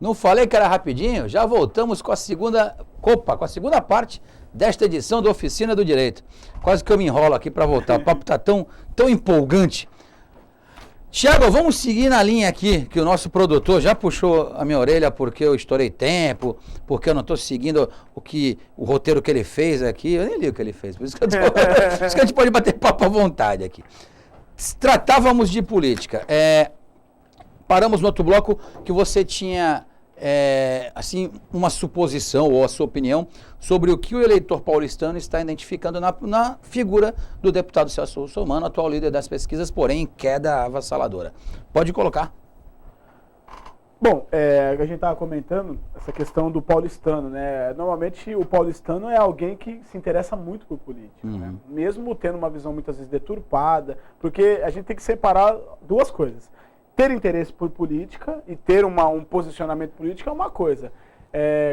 Não falei que era rapidinho? Já voltamos com a segunda parte desta edição da Oficina do Direito. Quase que eu me enrolo aqui para voltar. O papo está tão empolgante. Thiago, vamos seguir na linha aqui, que o nosso produtor já puxou a minha orelha porque eu estourei tempo, porque eu não estou seguindo o roteiro que ele fez aqui. Eu nem li o que ele fez, por isso que, por isso que a gente pode bater papo à vontade aqui. Tratávamos de política. Paramos no outro bloco que você tinha assim, uma suposição ou a sua opinião sobre o que o eleitor paulistano está identificando na figura do deputado Celso Russomano, atual líder das pesquisas, porém em queda avassaladora. Pode colocar. Bom, a gente estava comentando essa questão do paulistano, né? Normalmente o paulistano é alguém que se interessa muito por política, né? Mesmo tendo uma visão muitas vezes deturpada, porque a gente tem que separar duas coisas. Ter interesse por política e ter um posicionamento político é uma coisa.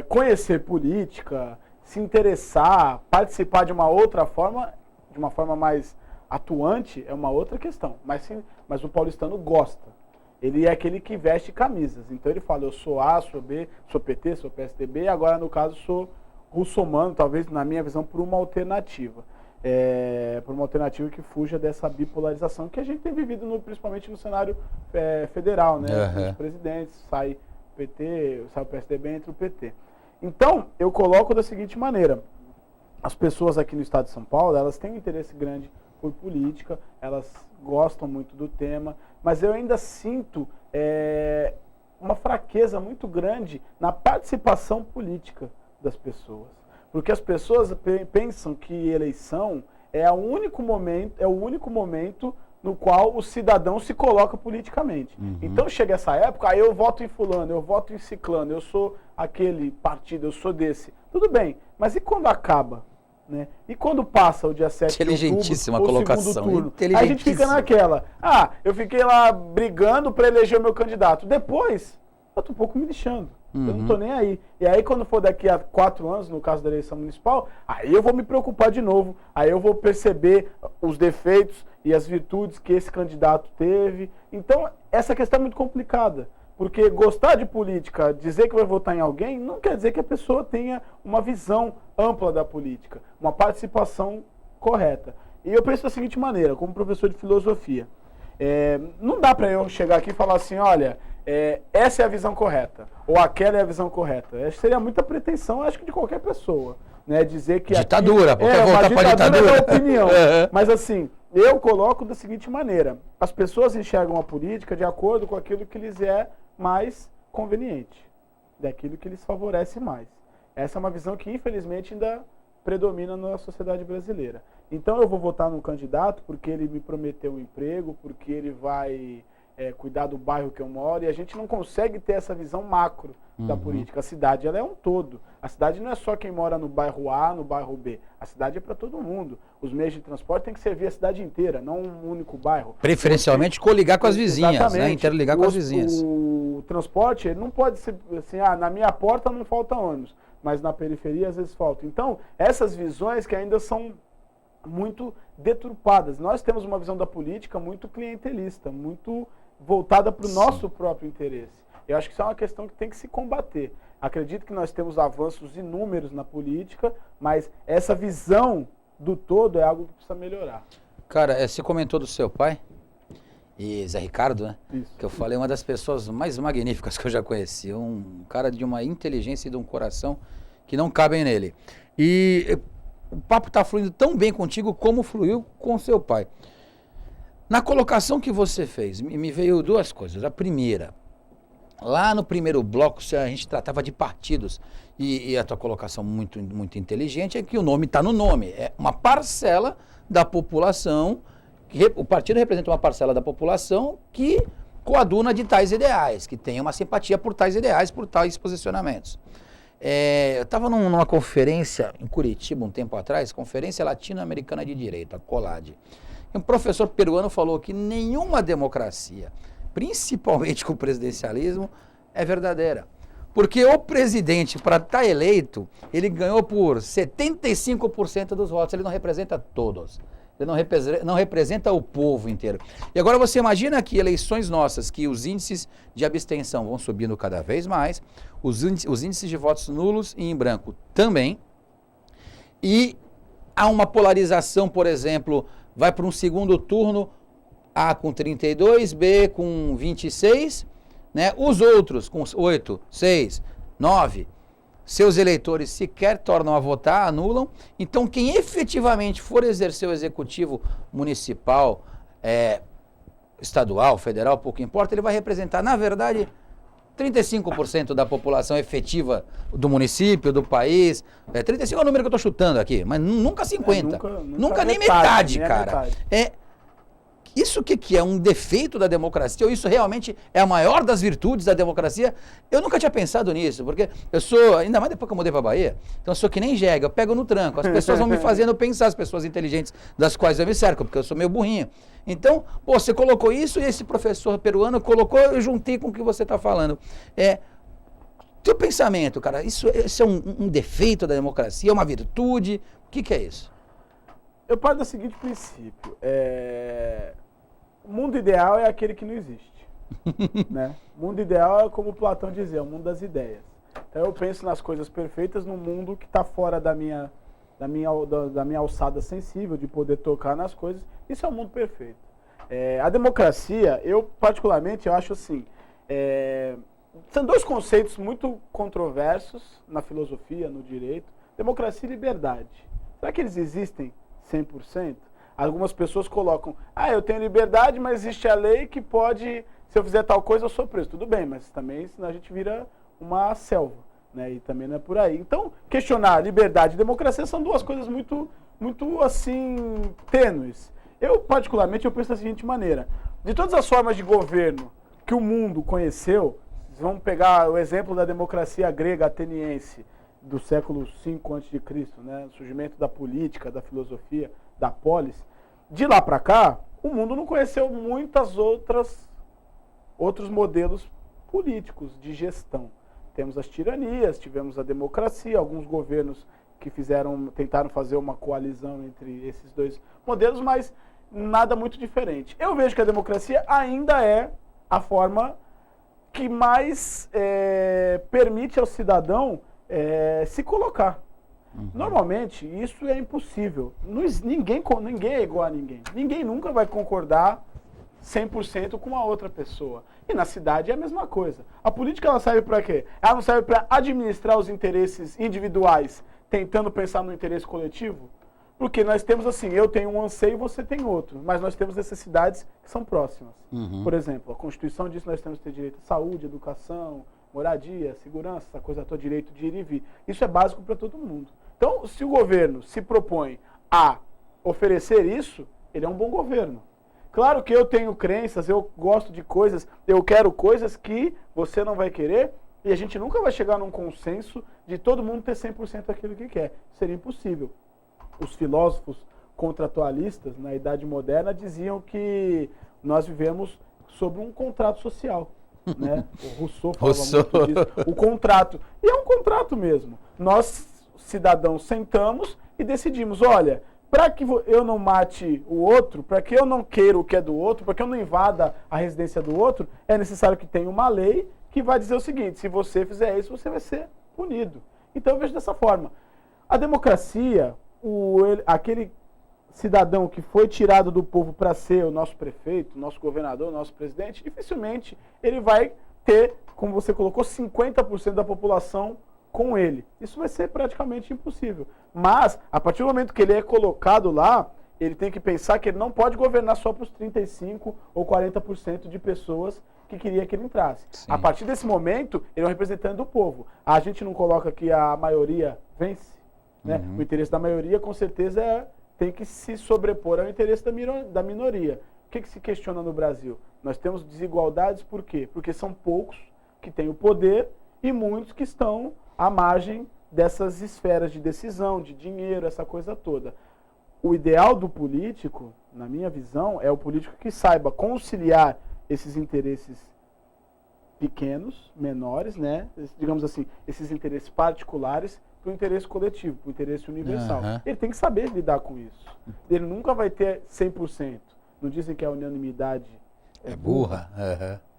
Conhecer política, se interessar, participar de uma outra forma, de uma forma mais atuante, é uma outra questão. Mas o paulistano gosta. Ele é aquele que veste camisas. Então ele fala, eu sou A, sou B, sou PT, sou PSDB, agora no caso sou russomano, talvez na minha visão, por uma alternativa. Por uma alternativa que fuja dessa bipolarização que a gente tem vivido principalmente no cenário federal, né? Os presidentes, sai o PT, sai o PSDB, entra o PT. Então, eu coloco da seguinte maneira, as pessoas aqui no estado de São Paulo, elas têm um interesse grande por política, elas gostam muito do tema, mas eu ainda sinto uma fraqueza muito grande na participação política das pessoas. Porque as pessoas pensam que eleição é o único momento no qual o cidadão se coloca politicamente. Então chega essa época, aí eu voto em fulano, eu voto em ciclano, eu sou aquele partido, eu sou desse. Tudo bem, mas e quando acaba? Né? E quando passa o dia 7 de outubro, o segundo turno? Aí a gente fica naquela, eu fiquei lá brigando para eleger o meu candidato. Depois, eu tô um pouco me lixando. Eu não tô nem aí. E aí quando for daqui a 4 anos, no caso da eleição municipal, aí eu vou me preocupar de novo. Aí eu vou perceber os defeitos e as virtudes que esse candidato teve. Então, essa questão é muito complicada. Porque gostar de política, dizer que vai votar em alguém, não quer dizer que a pessoa tenha uma visão ampla da política, uma participação correta. E eu penso da seguinte maneira, como professor de filosofia, não dá para eu chegar aqui e falar assim, olha, essa é a visão correta, ou aquela é a visão correta. Seria muita pretensão, acho que de qualquer pessoa, né, dizer que ditadura, porque voltar para ditadura é opinião. Uhum. Mas assim, eu coloco da seguinte maneira, as pessoas enxergam a política de acordo com aquilo que lhes é mais conveniente, daquilo que lhes favorece mais. Essa é uma visão que infelizmente ainda predomina na sociedade brasileira. Então eu vou votar num candidato porque ele me prometeu um emprego, porque ele vai cuidar do bairro que eu moro, e a gente não consegue ter essa visão macro da política. A cidade, ela é um todo. A cidade não é só quem mora no bairro A, no bairro B. A cidade é para todo mundo. Os meios de transporte têm que servir a cidade inteira, não um único bairro. Preferencialmente coligar com as vizinhas, né? Interligar com as vizinhas. O transporte, ele não pode ser assim, na minha porta não falta ônibus, mas na periferia às vezes falta. Então, essas visões que ainda são muito deturpadas. Nós temos uma visão da política muito clientelista, muito voltada para o nosso próprio interesse. Eu acho que isso é uma questão que tem que se combater. Acredito que nós temos avanços inúmeros na política, mas essa visão do todo é algo que precisa melhorar. Cara, você comentou do seu pai, e Zé Ricardo, né? Isso. Que eu falei, uma das pessoas mais magníficas que eu já conheci. Um cara de uma inteligência e de um coração que não cabem nele. E o papo está fluindo tão bem contigo como fluiu com seu pai. Na colocação que você fez, me veio duas coisas. A primeira, lá no primeiro bloco, a gente tratava de partidos. E a tua colocação muito, muito inteligente é que o nome está no nome. É uma parcela da população, o partido representa uma parcela da população que coaduna de tais ideais, que tem uma simpatia por tais ideais, por tais posicionamentos. Eu estava numa conferência em Curitiba um tempo atrás, Conferência Latino-Americana de Direito, a COLAD. Um professor peruano falou que nenhuma democracia, principalmente com o presidencialismo, é verdadeira. Porque o presidente, para estar eleito, ele ganhou por 75% dos votos, ele não representa todos. ele não representa o povo inteiro. E agora você imagina que eleições nossas, que os índices de abstenção vão subindo cada vez mais, os índices de votos nulos e em branco também, e há uma polarização, por exemplo, vai para um segundo turno, A com 32, B com 26, né? Os outros com 8, 6, 9, seus eleitores sequer tornam a votar, anulam. Então, quem efetivamente for exercer o executivo municipal, estadual, federal, pouco importa, ele vai representar, na verdade, 35% da população efetiva do município, do país. 35 é o número que eu estou chutando aqui, mas nunca 50. Nunca nem metade, cara. Isso que é um defeito da democracia, ou isso realmente é a maior das virtudes da democracia? Eu nunca tinha pensado nisso, porque eu sou, ainda mais depois que eu mudei para a Bahia, então eu sou que nem jegue, eu pego no tranco. As pessoas vão me fazendo pensar, as pessoas inteligentes das quais eu me cerco, porque eu sou meio burrinho. Então, pô, você colocou isso e esse professor peruano colocou, eu juntei com o que você está falando. Teu pensamento, cara, isso é um defeito da democracia, é uma virtude? O que é isso? Eu parto do seguinte princípio. O mundo ideal é aquele que não existe. Né? O mundo ideal é como Platão dizia, o mundo das ideias. Então eu penso nas coisas perfeitas num mundo que está fora da minha alçada sensível, de poder tocar nas coisas. Isso é o mundo perfeito. A democracia, eu particularmente, eu acho assim, são dois conceitos muito controversos na filosofia, no direito, democracia e liberdade. Será que eles existem 100%? Algumas pessoas colocam, eu tenho liberdade, mas existe a lei que pode, se eu fizer tal coisa, eu sou preso. Tudo bem, mas também senão a gente vira uma selva, né? E também não é por aí. Então, questionar liberdade e democracia são duas coisas muito, muito assim, tênues. Eu, particularmente, eu penso da seguinte maneira. De todas as formas de governo que o mundo conheceu, vamos pegar o exemplo da democracia grega ateniense do século V a.C., né? O surgimento da política, da filosofia, da polis, de lá para cá, o mundo não conheceu outros modelos políticos de gestão. Temos as tiranias, tivemos a democracia, alguns governos que tentaram fazer uma coalizão entre esses dois modelos, mas nada muito diferente. Eu vejo que a democracia ainda é a forma que mais permite ao cidadão se colocar. Normalmente, isso é impossível. Ninguém é igual a ninguém. Ninguém nunca vai concordar 100% com a outra pessoa. E na cidade é a mesma coisa. A política, ela serve para quê? Ela não serve para administrar os interesses individuais, tentando pensar no interesse coletivo? Porque nós temos assim, eu tenho um anseio e você tem outro, mas nós temos necessidades que são próximas. Por exemplo, a Constituição diz que nós temos que ter direito à saúde, educação, moradia, segurança, essa coisa toda, direito de ir e vir. Isso é básico para todo mundo. Então, se o governo se propõe a oferecer isso, ele é um bom governo. Claro que eu tenho crenças, eu gosto de coisas, eu quero coisas que você não vai querer e a gente nunca vai chegar num consenso de todo mundo ter 100% daquilo que quer. Seria impossível. Os filósofos contratualistas, na Idade Moderna, diziam que nós vivemos sobre um contrato social. Né? O Rousseau falava muito disso. O contrato. E é um contrato mesmo. Nós, cidadãos, sentamos e decidimos, olha, para que eu não mate o outro, para que eu não queira o que é do outro, para que eu não invada a residência do outro, é necessário que tenha uma lei que vai dizer o seguinte, se você fizer isso, você vai ser punido. Então eu vejo dessa forma. A democracia, aquele cidadão que foi tirado do povo para ser o nosso prefeito, o nosso governador, o nosso presidente, dificilmente ele vai ter, como você colocou, 50% da população com ele. Isso vai ser praticamente impossível. Mas, a partir do momento que ele é colocado lá, ele tem que pensar que ele não pode governar só para os 35% ou 40% de pessoas que queria que ele entrasse. Sim. A partir desse momento, ele é um representante do povo. A gente não coloca que a maioria vence. Né? O interesse da maioria, com certeza, tem que se sobrepor ao interesse da minoria. O que se questiona no Brasil? Nós temos desigualdades por quê? Porque são poucos que têm o poder e muitos que estão à margem dessas esferas de decisão, de dinheiro, essa coisa toda. O ideal do político, na minha visão, é o político que saiba conciliar esses interesses pequenos, menores, né? Digamos assim, esses interesses particulares para o interesse coletivo, para o interesse universal. Ele tem que saber lidar com isso. Ele nunca vai ter 100%. Não dizem que a unanimidade é burra.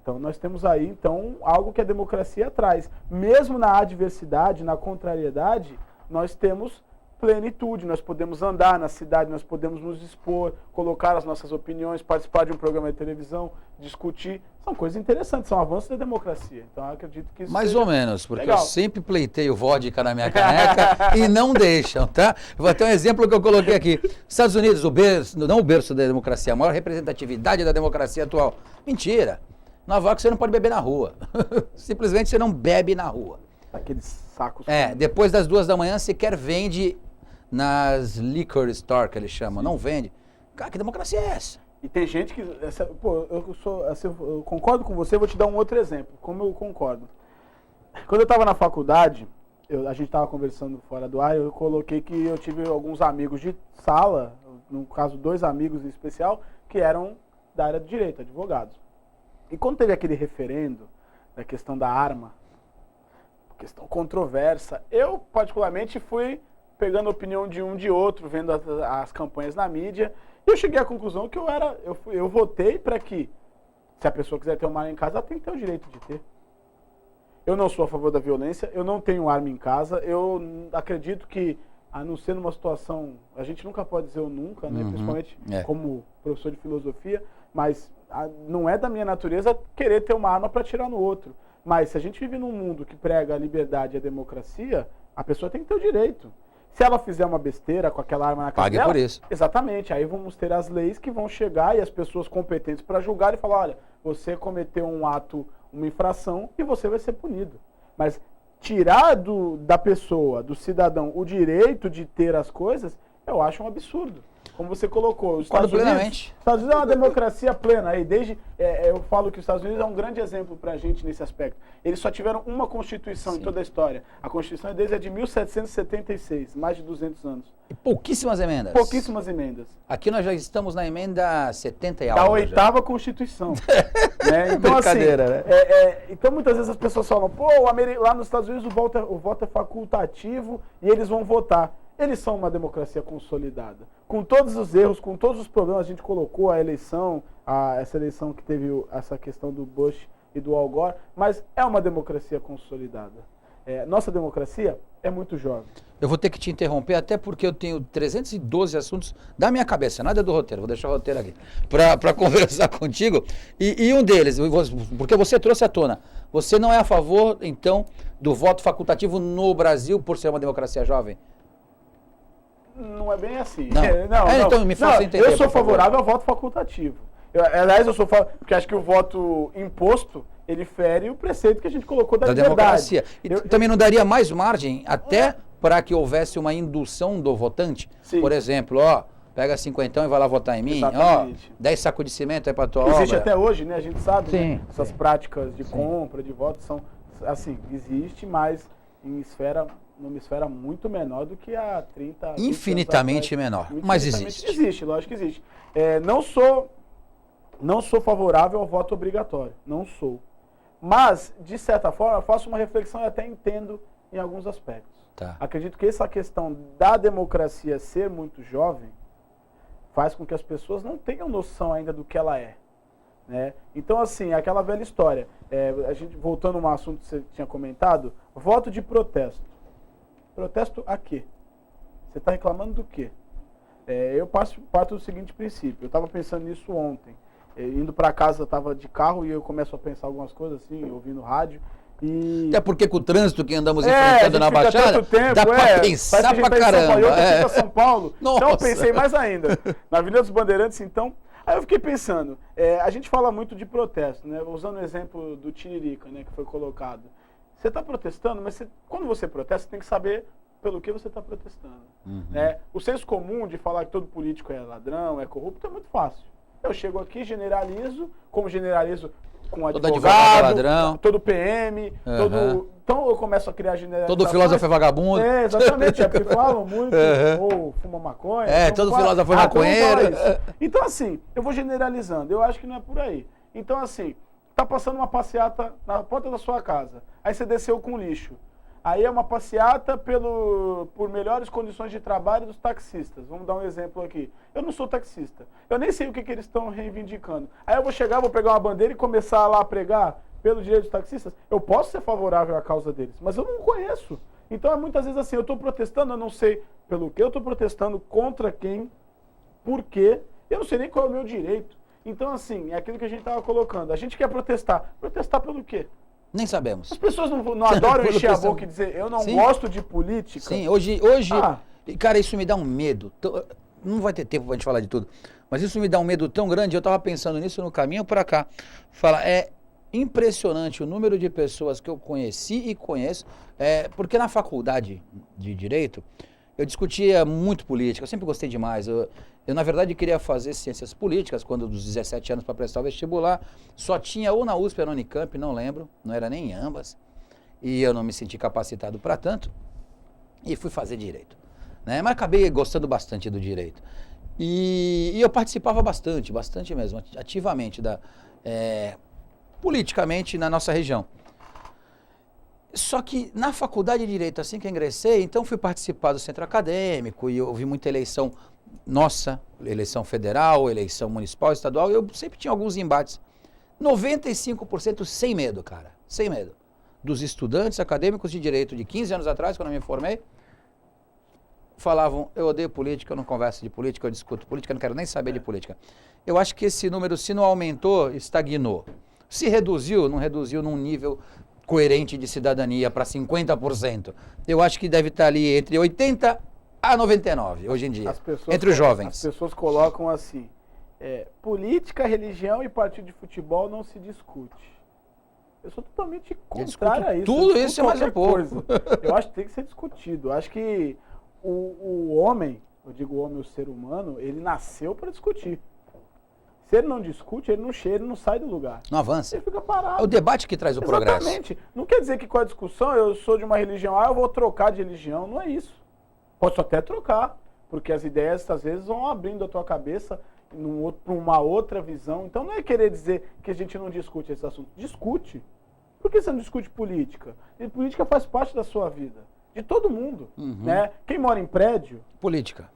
Então nós temos aí então algo que a democracia traz. Mesmo na adversidade, na contrariedade, nós temos plenitude, nós podemos andar na cidade, nós podemos nos expor, colocar as nossas opiniões, participar de um programa de televisão, discutir. São coisas interessantes, são avanços da democracia. Então eu acredito que isso mais ou menos, porque legal. Eu sempre pleiteio vodka na minha caneca e não deixam, tá? Vou até um exemplo que eu coloquei aqui. Estados Unidos, o berço, não o berço da democracia, a maior representatividade da democracia atual. Mentira. Nova York você não pode beber na rua. Simplesmente você não bebe na rua. Aqueles sacos. Depois das 2 da manhã sequer vende nas liquor store, que eles chamam. Não vende. Cara, que democracia é essa? E tem gente que... eu concordo com você, vou te dar um outro exemplo. Como eu concordo. Quando eu estava na faculdade, a gente estava conversando fora do ar, eu coloquei que eu tive alguns amigos de sala, no caso 2 amigos em especial, que eram da área do direito, advogados. E quando teve aquele referendo da questão da arma, questão controversa, eu particularmente fui pegando a opinião de um de outro, vendo as campanhas na mídia, e eu cheguei à conclusão que eu votei para que, se a pessoa quiser ter uma arma em casa, ela tem que ter o direito de ter. Eu não sou a favor da violência, eu não tenho arma em casa, eu acredito que, a não ser numa situação, a gente nunca pode dizer o nunca, né? Principalmente como professor de filosofia, mas não é da minha natureza querer ter uma arma para atirar no outro. Mas se a gente vive num mundo que prega a liberdade e a democracia, a pessoa tem que ter o direito. Se ela fizer uma besteira com aquela arma na casa dela... Pague por isso. Exatamente. Aí vamos ter as leis que vão chegar e as pessoas competentes para julgar e falar, olha, você cometeu um ato, uma infração e você vai ser punido. Mas tirar da pessoa, do cidadão, o direito de ter as coisas, eu acho um absurdo. Como você colocou, os Estados Unidos é uma democracia plena. Aí, eu falo que os Estados Unidos é um grande exemplo para a gente nesse aspecto. Eles só tiveram uma Constituição em toda a história. A Constituição deles é de 1776, mais de 200 anos. E pouquíssimas emendas. Pouquíssimas emendas. Aqui nós já estamos na emenda 70 e algo. Da 8ª Constituição. Né? Então, brincadeira, assim, né? então muitas vezes as pessoas falam, lá nos Estados Unidos o voto é facultativo e eles vão votar. Eles são uma democracia consolidada. Com todos os erros, com todos os problemas, a gente colocou a eleição, essa eleição que teve essa questão do Bush e do Al Gore, mas é uma democracia consolidada. Nossa democracia é muito jovem. Eu vou ter que te interromper, até porque eu tenho 312 assuntos da minha cabeça, nada do roteiro, vou deixar o roteiro aqui, para conversar contigo. E um deles, porque você trouxe à tona, você não é a favor, então, do voto facultativo no Brasil por ser uma democracia jovem? Não é bem assim. Não. Então me faça entender. Eu sou favorável ao voto facultativo. Aliás, eu sou favorável, porque acho que o voto imposto, ele fere o preceito que a gente colocou da liberdade. Democracia. E também não daria mais margem até para que houvesse uma indução do votante? Sim. Por exemplo, pega 50 e vai lá votar em mim. Exatamente. 10 sacos de cimento aí para tua obra. Existe até hoje, né? A gente sabe, né? Essas práticas de compra, de voto, são, assim, existe, mas numa esfera muito menor do que há 30 anos. Infinitamente menor, mas existe. Existe, lógico que existe. Não sou favorável ao voto obrigatório, não sou. Mas, de certa forma, eu faço uma reflexão e até entendo em alguns aspectos. Tá. Acredito que essa questão da democracia ser muito jovem faz com que as pessoas não tenham noção ainda do que ela é. Né? Então, assim, aquela velha história. A gente, voltando a um assunto que você tinha comentado, voto de protesto. Protesto a quê? Você está reclamando do quê? Eu parto do seguinte princípio. Eu estava pensando nisso ontem. Indo para casa, eu estava de carro e eu começo a pensar algumas coisas assim, ouvindo rádio. Até porque com o trânsito que andamos enfrentando na Baixada, dá para pensar pra caramba. Eu fui para São Paulo, então eu pensei mais ainda. Na Avenida dos Bandeirantes, então... Aí eu fiquei pensando, a gente fala muito de protesto, né? Usando o exemplo do Tiririca, né, que foi colocado. Você está protestando, mas quando você protesta, você tem que saber pelo que você está protestando. Né? O senso comum de falar que todo político é ladrão, é corrupto, é muito fácil. Eu chego aqui, generalizo, como generalizo com advogado, ladrão, todo PM, então eu começo a criar generalizações. Todo filósofo é vagabundo. Exatamente, é porque falam muito, ou fuma maconha. Todo filósofo é maconheiro. Então assim, eu vou generalizando, eu acho que não é por aí. Então assim, tá passando uma passeata na porta da sua casa, aí você desceu com lixo. Aí é uma passeata por melhores condições de trabalho dos taxistas. Vamos dar um exemplo aqui. Eu não sou taxista. Eu nem sei o que eles estão reivindicando. Aí eu vou chegar, vou pegar uma bandeira e começar lá a pregar pelo direito dos taxistas. Eu posso ser favorável à causa deles, mas eu não conheço. Então é muitas vezes assim, eu estou protestando, eu não sei pelo que, eu estou protestando contra quem, por quê, eu não sei nem qual é o meu direito. Então assim, é aquilo que a gente estava colocando. A gente quer protestar. Protestar pelo quê? Nem sabemos. As pessoas não adoram encher a boca e dizer, eu não gosto de política. Sim, hoje cara, isso me dá um medo. Não vai ter tempo pra gente falar de tudo, mas isso me dá um medo tão grande, eu tava pensando nisso no caminho pra cá. É impressionante o número de pessoas que eu conheci e conheço, porque na faculdade de Direito, eu discutia muito política, eu sempre gostei demais. Eu, na verdade, queria fazer ciências políticas, quando dos 17 anos para prestar o vestibular. Só tinha ou na USP ou na Unicamp, não lembro, não era nem em ambas. E eu não me senti capacitado para tanto. E fui fazer Direito. Né? Mas acabei gostando bastante do Direito. E eu participava bastante mesmo, ativamente, politicamente na nossa região. Só que na faculdade de Direito, assim que eu ingressei, então fui participar do centro acadêmico e houve muita eleição nossa, eleição federal, eleição municipal, estadual, eu sempre tinha alguns embates. 95% sem medo, cara, sem medo. Dos estudantes acadêmicos de Direito de 15 anos atrás, quando eu me formei, falavam, eu odeio política, eu não converso de política, eu discuto política, eu não quero nem saber de política. Eu acho que esse número, se não aumentou, estagnou. Se reduziu, não reduziu num nível coerente de cidadania para 50%. Eu acho que deve estar ali entre 80% a 99% hoje em dia, entre os jovens. As pessoas colocam assim, política, religião e partido de futebol não se discute. Eu sou totalmente contrário a isso. Tudo isso é mais um pouco. Eu acho que tem que ser discutido. Eu acho que o homem, eu digo o homem, o ser humano, ele nasceu para discutir. Se ele não discute, ele não sai do lugar. Não avança. Ele fica parado. É o debate que traz o progresso. Exatamente. Não quer dizer que com a discussão eu sou de uma religião, eu vou trocar de religião. Não é isso. Posso até trocar, porque as ideias às vezes vão abrindo a tua cabeça para uma outra visão. Então não é querer dizer que a gente não discute esse assunto. Discute. Por que você não discute política? E política faz parte da sua vida. De todo mundo. Né? Quem mora em prédio... Política.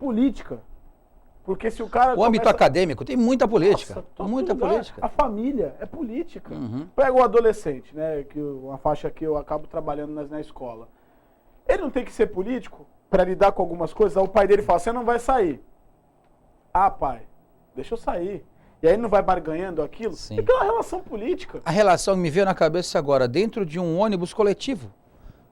Porque se o cara... O âmbito acadêmico tem muita política. Nossa, muita política. A família é política. Pega o adolescente, né? Que uma faixa que eu acabo trabalhando na escola. Ele não tem que ser político para lidar com algumas coisas. O pai dele fala, você não vai sair. Ah, pai, deixa eu sair. E aí não vai barganhando aquilo. Sim. É uma relação política. A relação me veio na cabeça agora, dentro de um ônibus coletivo,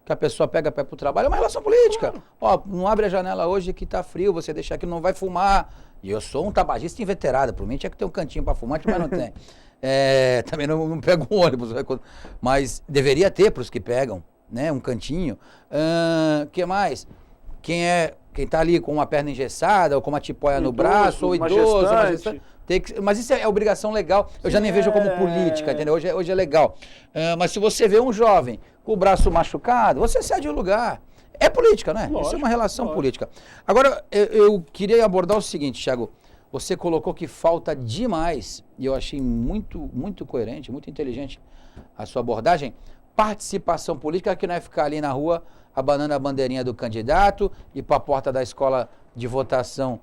que a pessoa pega para ir pro trabalho, é uma relação política. Claro. Ó, não abre a janela hoje que tá frio, você deixar aqui, não vai fumar. E eu sou um tabagista inveterado, por mim tinha que ter um cantinho para fumante, mas não tem. Também não pego um ônibus, mas deveria ter para os que pegam, né, um cantinho. Que mais? Quem tá ali com uma perna engessada, ou com uma tipóia no braço, ou idoso, mas isso é obrigação legal. Eu já nem vejo como política, entendeu? Hoje é legal. Mas se você vê um jovem com o braço machucado, você cede o lugar. É política, né? Lógico, isso é uma relação política. Agora, eu queria abordar o seguinte, Thiago. Você colocou que falta demais, e eu achei muito, muito coerente, muito inteligente a sua abordagem, participação política, que não é ficar ali na rua abanando a bandeirinha do candidato, ir para a porta da escola de votação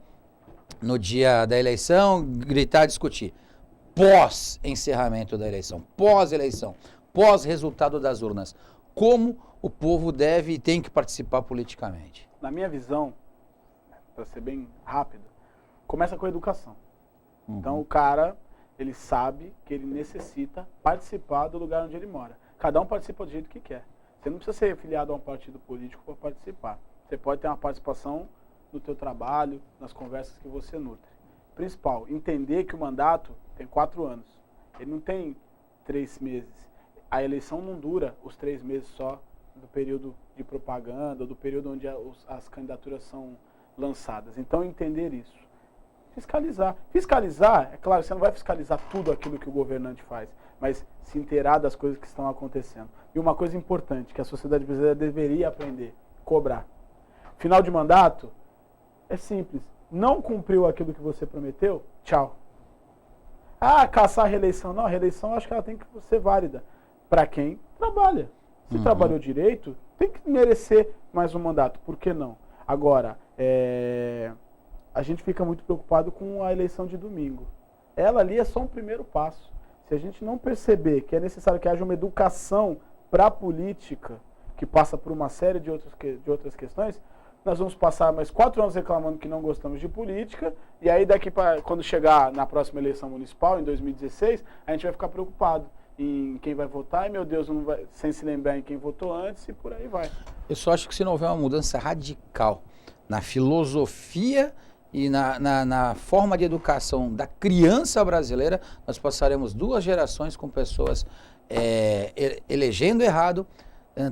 no dia da eleição, gritar, discutir. Pós-encerramento da eleição, pós-eleição, pós-resultado das urnas. Como o povo deve e tem que participar politicamente? Na minha visão, para ser bem rápido, começa com a educação. Então o cara, ele sabe que ele necessita participar do lugar onde ele mora. Cada um participa do jeito que quer. Você não precisa ser afiliado a um partido político para participar. Você pode ter uma participação no teu trabalho, nas conversas que você nutre. Principal, entender que o mandato tem 4 anos. Ele não tem 3 meses. A eleição não dura os 3 meses só do período de propaganda, do período onde as candidaturas são lançadas. Então, entender isso. Fiscalizar. Fiscalizar, é claro, você não vai fiscalizar tudo aquilo que o governante faz, mas se inteirar das coisas que estão acontecendo. E uma coisa importante que a sociedade brasileira deveria aprender, cobrar. Final de mandato, é simples. Não cumpriu aquilo que você prometeu, tchau. Caçar a reeleição. Não, a reeleição acho que ela tem que ser válida para quem trabalha. Se trabalhou direito, tem que merecer mais um mandato. Por que não? Agora, a gente fica muito preocupado com a eleição de domingo. Ela ali é só um primeiro passo. Se a gente não perceber que é necessário que haja uma educação para a política, que passa por uma série de outras questões, nós vamos passar mais 4 anos reclamando que não gostamos de política, e aí daqui para quando chegar na próxima eleição municipal, em 2016, a gente vai ficar preocupado em quem vai votar, e meu Deus, não vai, sem se lembrar em quem votou antes, e por aí vai. Eu só acho que se não houver uma mudança radical na filosofia e na forma de educação da criança brasileira, nós passaremos 2 gerações com pessoas elegendo errado,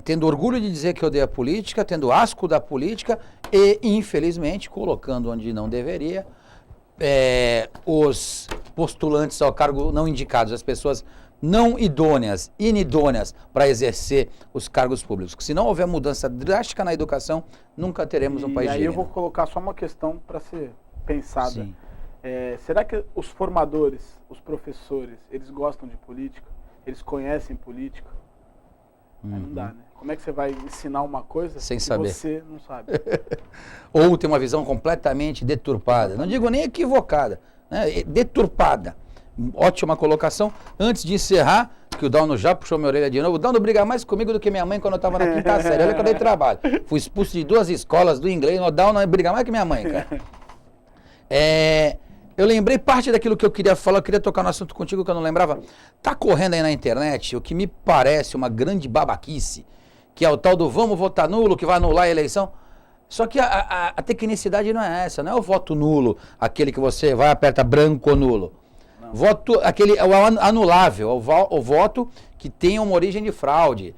tendo orgulho de dizer que odeia a política, tendo asco da política e, infelizmente, colocando onde não deveria, os postulantes ao cargo não indicados, as pessoas não idôneas, inidôneas para exercer os cargos públicos. Se não houver mudança drástica na educação, nunca teremos um país digno. E aí eu vou digno. colocar só uma questão para ser pensada. Será que os formadores, os professores, eles gostam de política? Eles conhecem política? Não dá, né? Como é que você vai ensinar uma coisa sem que saber? Você não sabe? Ou tem uma visão completamente deturpada. Não digo nem equivocada, né? Deturpada. Ótima colocação. Antes de encerrar, que o Dauno já puxou minha orelha de novo, o Dauno briga mais comigo do que minha mãe quando eu estava na 5ª série. Olha que eu dei trabalho. Fui expulso de 2 escolas do inglês, o Dauno briga mais que minha mãe, cara. Eu lembrei parte daquilo que eu queria falar, eu queria tocar no assunto contigo que eu não lembrava. Tá correndo aí na internet o que me parece uma grande babaquice, que é o tal do vamos votar nulo, que vai anular a eleição. Só que a tecnicidade não é essa, não é o voto nulo, aquele que você vai aperta branco ou nulo. Não. Voto, aquele é o anulável, o voto que tenha uma origem de fraude,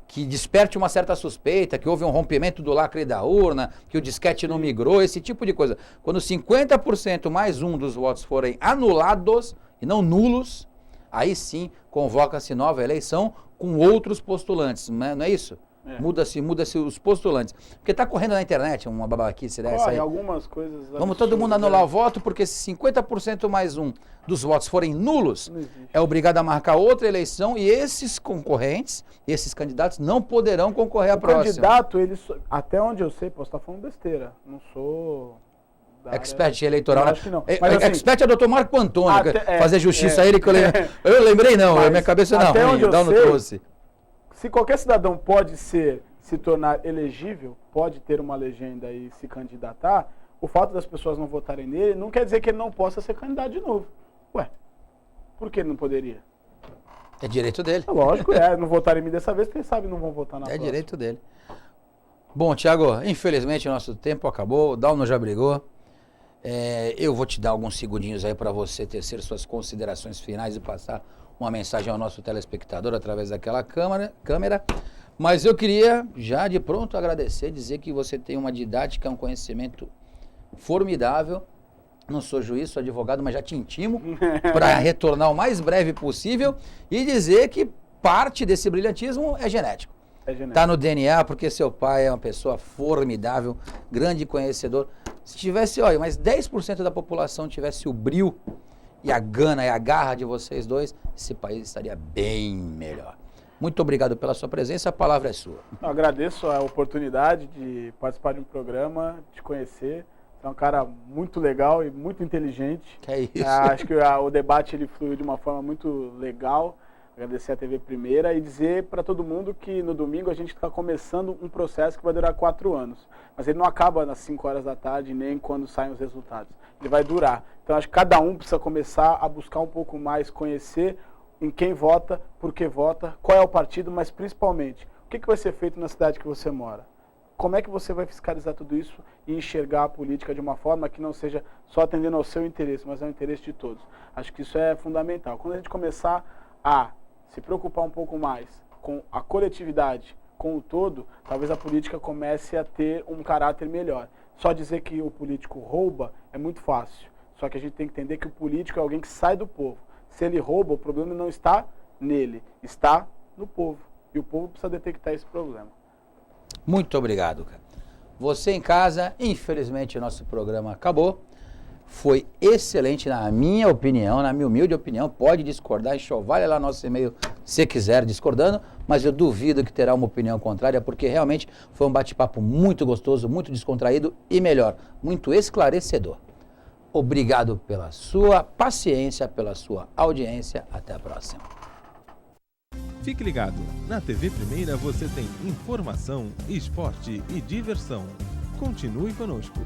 que desperte uma certa suspeita, que houve um rompimento do lacre da urna, que o disquete não migrou, esse tipo de coisa. Quando 50% mais um dos votos forem anulados e não nulos, aí sim convoca-se nova eleição com outros postulantes, não é isso? Muda-se os postulantes. Porque está correndo na internet uma babaquice dessa aí. Algumas coisas. Vamos todo mundo anular o voto, porque se 50% mais um dos votos forem nulos, é obrigado a marcar outra eleição e esses concorrentes, esses candidatos não poderão concorrer à próxima. O candidato, até onde eu sei, posso estar falando besteira. Não sou... Expert eleitoral. Acho que não. Mas, assim, expert é o doutor Marco Antônio, fazer justiça a ele, que eu lembrei não, a minha cabeça não, até onde eu não sei, trouxe. Se qualquer cidadão pode se tornar elegível, pode ter uma legenda e se candidatar, o fato das pessoas não votarem nele não quer dizer que ele não possa ser candidato de novo. Ué, por que ele não poderia? É direito dele. Lógico, não votarem em mim dessa vez, quem sabe não vão votar na próxima. É direito dele. Bom, Thiago, infelizmente o nosso tempo acabou, o Dauno já brigou. Eu vou te dar alguns segundinhos aí para você tecer suas considerações finais e passar uma mensagem ao nosso telespectador através daquela câmera. Mas eu queria já de pronto agradecer, dizer que você tem uma didática, um conhecimento formidável. Não sou juiz, sou advogado, mas já te intimo para retornar o mais breve possível e dizer que parte desse brilhantismo é genético. Está no DNA, porque seu pai é uma pessoa formidável, grande conhecedor. Se tivesse, mais 10% da população tivesse o brio e a gana e a garra de vocês dois, esse país estaria bem melhor. Muito obrigado pela sua presença, a palavra é sua. Eu agradeço a oportunidade de participar de um programa, te conhecer. Você é um cara muito legal e muito inteligente. Que é isso. Acho que o debate ele fluiu de uma forma muito legal. Agradecer a TV Primeira e dizer para todo mundo que no domingo a gente está começando um processo que vai durar 4 anos. Mas ele não acaba nas 5 horas da tarde, nem quando saem os resultados. Ele vai durar. Então acho que cada um precisa começar a buscar um pouco mais, conhecer em quem vota, por que vota, qual é o partido, mas principalmente, o que vai ser feito na cidade que você mora. Como é que você vai fiscalizar tudo isso e enxergar a política de uma forma que não seja só atendendo ao seu interesse, mas ao interesse de todos. Acho que isso é fundamental. Quando a gente começar a se preocupar um pouco mais com a coletividade, com o todo, talvez a política comece a ter um caráter melhor. Só dizer que o político rouba é muito fácil. Só que a gente tem que entender que o político é alguém que sai do povo. Se ele rouba, o problema não está nele, está no povo. E o povo precisa detectar esse problema. Muito obrigado, cara. Você em casa, infelizmente o nosso programa acabou. foi excelente na minha opinião, na minha humilde opinião. Pode discordar, enxovalha lá nosso e-mail se quiser discordando, mas eu duvido que terá uma opinião contrária, porque realmente foi um bate-papo muito gostoso, muito descontraído e melhor, muito esclarecedor. Obrigado pela sua paciência, pela sua audiência. Até a próxima. Fique ligado. Na TV Primeira você tem informação, esporte e diversão. Continue conosco.